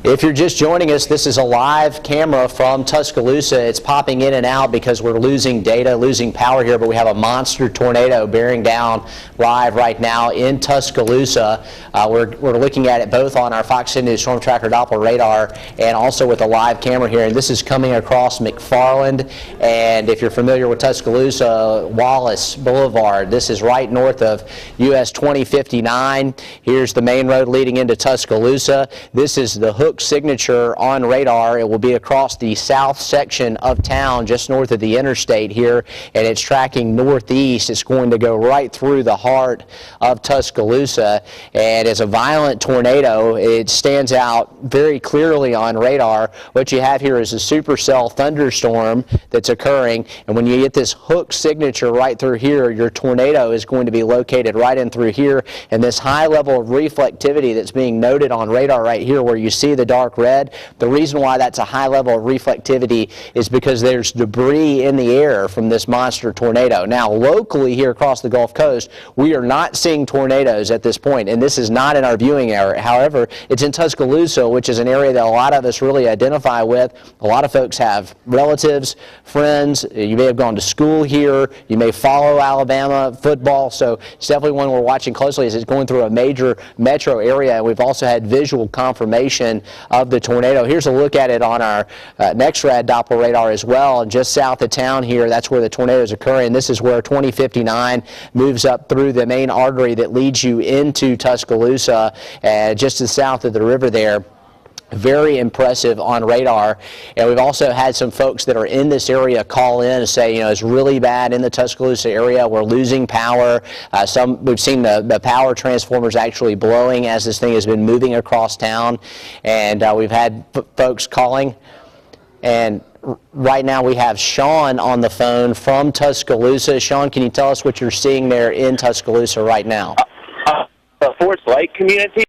If you're just joining us, this is a live camera from Tuscaloosa. It's popping in and out because we're losing data, losing power here, but we have a monster tornado bearing down live right now in Tuscaloosa. We're looking at it both on our Fox 10 News Storm Tracker Doppler radar and also with a live camera here. And this is coming across McFarland. And if you're familiar with Tuscaloosa, Wallace Boulevard, this is right north of US 2059. Here's the main road leading into Tuscaloosa. This is the hook signature on radar. It will be across the south section of town just north of the interstate here, and it's tracking northeast. It's going to go right through the heart of Tuscaloosa, and it's a violent tornado. It stands out very clearly on radar. What you have here is a supercell thunderstorm that's occurring, and when you get this hook signature right through here, your tornado is going to be located right in through here, and this high level of reflectivity that's being noted on radar right here where you see the dark red. The reason why that's a high level of reflectivity is because there's debris in the air from this monster tornado. Now, locally here across the Gulf Coast, we are not seeing tornadoes at this point, and this is not in our viewing area. However, it's in Tuscaloosa, which is an area that a lot of us really identify with. A lot of folks have relatives, friends. You may have gone to school here. You may follow Alabama football, so it's definitely one we're watching closely as it's going through a major metro area, and we've also had visual confirmation of the tornado. Here's a look at it on our NextRad Doppler radar as well, and just south of town here, that's where the tornado is occurring. This is where 2059 moves up through the main artery that leads you into Tuscaloosa, just to the south of the river there. Very impressive on radar. And we've also had some folks that are in this area call in and say, you know, it's really bad in the Tuscaloosa area. We're losing power. We've seen the power transformers actually blowing as this thing has been moving across town. And we've had folks calling. And right now we have Sean on the phone from Tuscaloosa. Sean, can you tell us what you're seeing there in Tuscaloosa right now? The Forest Lake community.